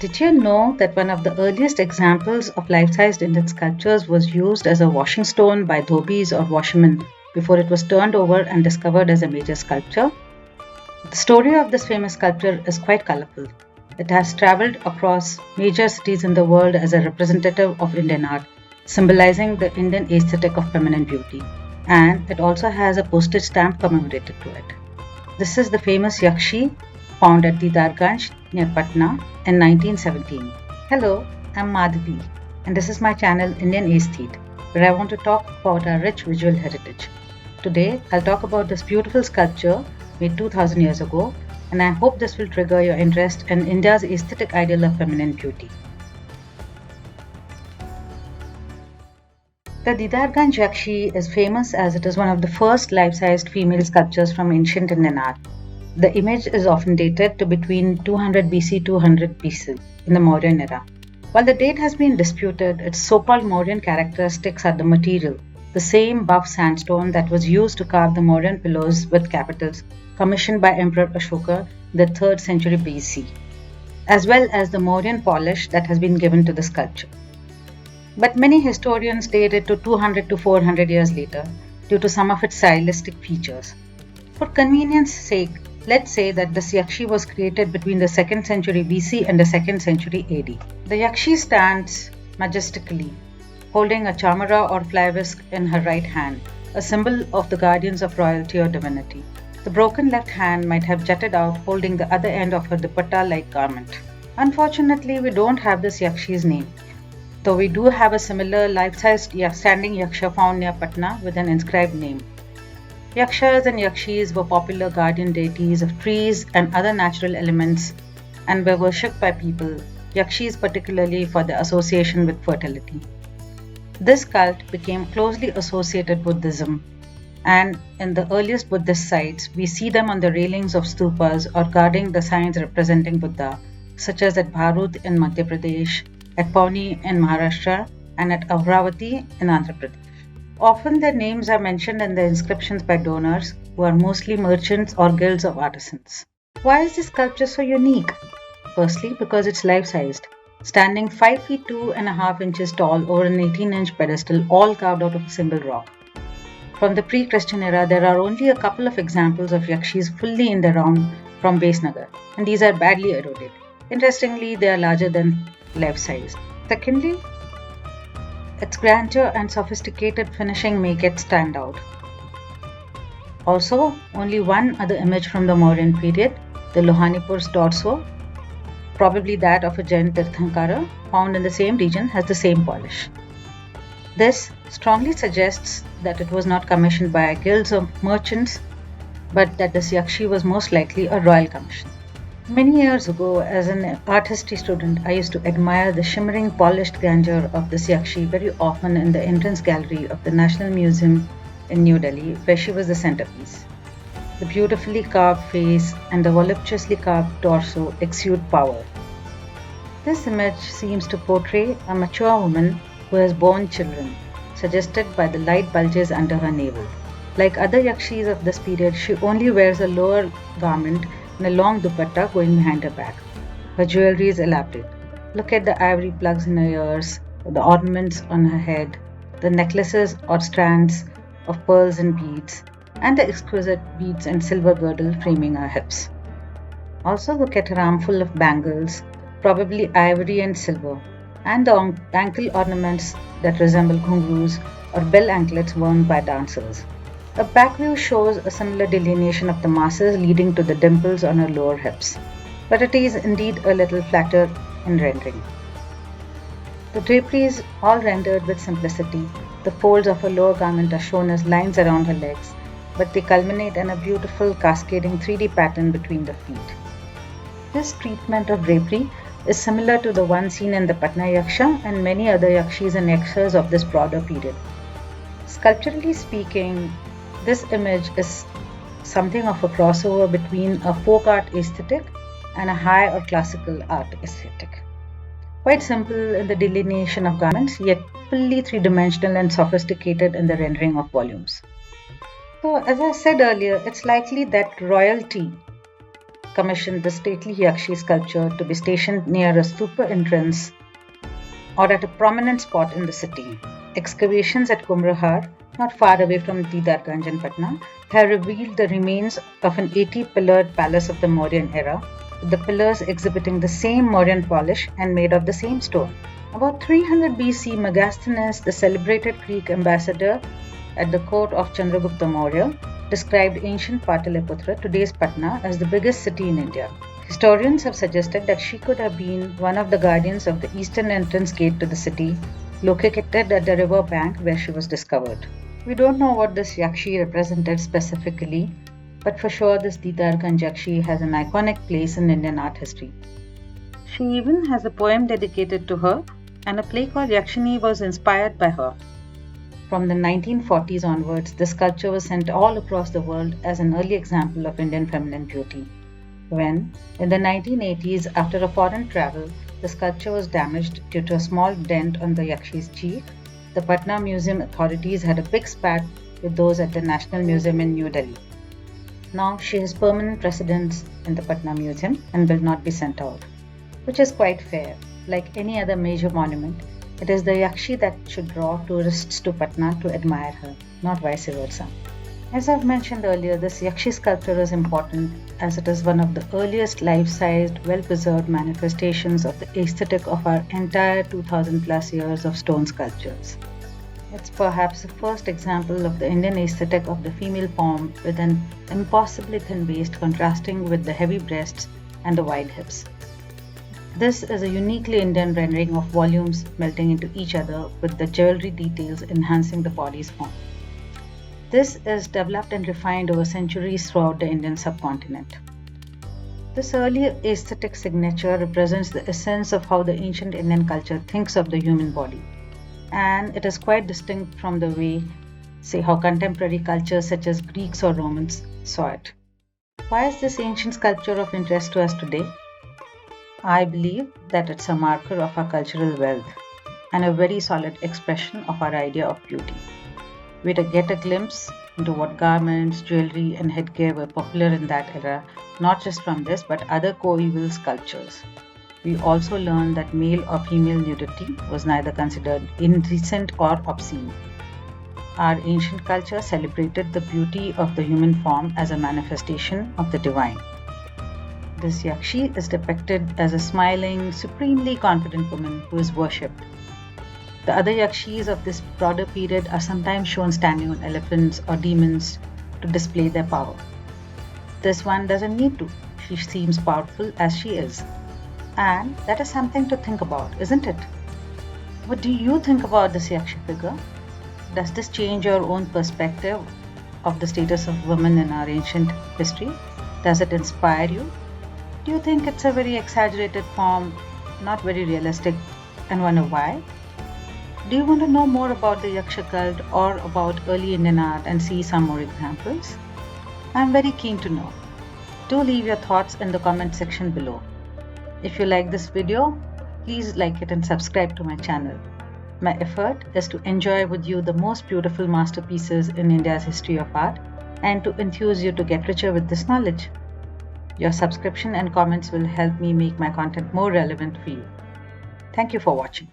Did you know that one of the earliest examples of life-sized Indian sculptures was used as a washing stone by dhobis or washermen before it was turned over and discovered as a major sculpture? The story of this famous sculpture is quite colorful. It has traveled across major cities in the world as a representative of Indian art, symbolizing the Indian aesthetic of feminine beauty, and it also has a postage stamp commemorated to it. This is the famous Yakshi found at Didarganj near Patna in 1917. Hello, I'm Madhavi, and this is my channel Indian Aesthete, where I want to talk about our rich visual heritage. Today, I'll talk about this beautiful sculpture made 2000 years ago, and I hope this will trigger your interest in India's aesthetic ideal of feminine beauty. The Didarganj Yakshi is famous as it is one of the first life-sized female sculptures from ancient Indian art. The image is often dated to between 200 BC to 100 BC in the Mauryan era. While the date has been disputed, its so-called Mauryan characteristics are the material, the same buff sandstone that was used to carve the Mauryan pillars with capitals commissioned by Emperor Ashoka in the 3rd century BC, as well as the Mauryan polish that has been given to the sculpture. But many historians date it to 200 to 400 years later due to some of its stylistic features. For convenience sake, let's say that this Yakshi was created between the 2nd century BC and the 2nd century AD. The Yakshi stands majestically, holding a chamara or fly whisk in her right hand, a symbol of the guardians of royalty or divinity. The broken left hand might have jutted out, holding the other end of her dupatta-like garment. Unfortunately, we don't have this Yakshi's name, though we do have a similar life-sized standing Yaksha found near Patna with an inscribed name. Yakshas and Yakshis were popular guardian deities of trees and other natural elements and were worshipped by people, Yakshis particularly for their association with fertility. This cult became closely associated with Buddhism, and in the earliest Buddhist sites, we see them on the railings of stupas or guarding the signs representing Buddha, such as at Bharut in Madhya Pradesh, at Pauni in Maharashtra, and at Amravati in Andhra Pradesh. Often their names are mentioned in the inscriptions by donors, who are mostly merchants or guilds of artisans. Why is this sculpture so unique? Firstly, because it's life-sized, standing 5 feet 2.5 inches tall over an 18-inch pedestal, all carved out of a single rock. From the pre-Christian era, there are only a couple of examples of Yakshis fully in the round from Besnagar, and these are badly eroded. Interestingly, they are larger than life-sized. Secondly, its grandeur and sophisticated finishing make it stand out. Also, only one other image from the Mauryan period, the Lohanipur's torso, probably that of a Jain Tirthankara, found in the same region, has the same polish. This strongly suggests that it was not commissioned by guilds of merchants, but that this Yakshi was most likely a royal commission. Many years ago, as an art history student, I used to admire the shimmering, polished grandeur of this Yakshi very often in the entrance gallery of the National Museum in New Delhi, where she was the centerpiece. The beautifully carved face and the voluptuously carved torso exude power. This image seems to portray a mature woman who has borne children, suggested by the light bulges under her navel. Like other Yakshis of this period, she only wears a lower garment and a long dupatta going behind her back. Her jewelry is elaborate. Look at the ivory plugs in her ears, the ornaments on her head, the necklaces or strands of pearls and beads, and the exquisite beads and silver girdle framing her hips. Also look at her armful of bangles, probably ivory and silver, and the ankle ornaments that resemble ghungroos or bell anklets worn by dancers. A back view shows a similar delineation of the masses leading to the dimples on her lower hips, but it is indeed a little flatter in rendering. The drapery is all rendered with simplicity. The folds of her lower garment are shown as lines around her legs, but they culminate in a beautiful cascading 3D pattern between the feet. This treatment of drapery is similar to the one seen in the Patna Yaksha and many other Yakshis and Yakshas of this broader period. Sculpturally speaking, this image is something of a crossover between a folk art aesthetic and a high or classical art aesthetic. Quite simple in the delineation of garments, yet fully three-dimensional and sophisticated in the rendering of volumes. So, as I said earlier, it's likely that royalty commissioned the stately Yakshi sculpture to be stationed near a stupa entrance or at a prominent spot in the city. Excavations at Kumrahar, not far away from Didarganj in Patna, have revealed the remains of an 80-pillared palace of the Mauryan era, with the pillars exhibiting the same Mauryan polish and made of the same stone. About 300 BC, Megasthenes, the celebrated Greek ambassador at the court of Chandragupta Maurya, described ancient Pataliputra, today's Patna, as the biggest city in India. Historians have suggested that she could have been one of the guardians of the eastern entrance gate to the city, located at the river bank where she was discovered. We don't know what this Yakshi represented specifically, but for sure this Didarganj Yakshi has an iconic place in Indian art history. She even has a poem dedicated to her, and a play called Yakshini was inspired by her. From the 1940s onwards, this sculpture was sent all across the world as an early example of Indian feminine beauty. When, in the 1980s, after a foreign travel, the sculpture was damaged due to a small dent on the Yakshi's cheek, the Patna Museum authorities had a big spat with those at the National Museum in New Delhi. Now she has permanent residence in the Patna Museum and will not be sent out, which is quite fair. Like any other major monument, it is the Yakshi that should draw tourists to Patna to admire her, not vice versa. As I've mentioned earlier, this Yakshi sculpture is important as it is one of the earliest life-sized, well-preserved manifestations of the aesthetic of our entire 2000 plus years of stone sculptures. It's perhaps the first example of the Indian aesthetic of the female form, with an impossibly thin waist contrasting with the heavy breasts and the wide hips. This is a uniquely Indian rendering of volumes melting into each other, with the jewelry details enhancing the body's form. This is developed and refined over centuries throughout the Indian subcontinent. This early aesthetic signature represents the essence of how the ancient Indian culture thinks of the human body, and it is quite distinct from the way, say, how contemporary cultures such as Greeks or Romans saw it. Why is this ancient sculpture of interest to us today? I believe that it's a marker of our cultural wealth and a very solid expression of our idea of beauty. We get a glimpse into what garments, jewelry, and headgear were popular in that era, not just from this but other coeval sculptures. We also learn that male or female nudity was neither considered indecent or obscene. Our ancient culture celebrated the beauty of the human form as a manifestation of the divine. This Yakshi is depicted as a smiling, supremely confident woman who is worshipped. The other Yakshis of this broader period are sometimes shown standing on elephants or demons to display their power. This one doesn't need to. She seems powerful as she is. And that is something to think about, isn't it? What do you think about this Yakshi figure? Does this change your own perspective of the status of women in our ancient history? Does it inspire you? Do you think it's a very exaggerated form, not very realistic, and wonder why? Do you want to know more about the Yaksha cult or about early Indian art and see some more examples? I'm very keen to know. Do leave your thoughts in the comment section below. If you like this video, please like it and subscribe to my channel. My effort is to enjoy with you the most beautiful masterpieces in India's history of art and to enthuse you to get richer with this knowledge. Your subscription and comments will help me make my content more relevant for you. Thank you for watching.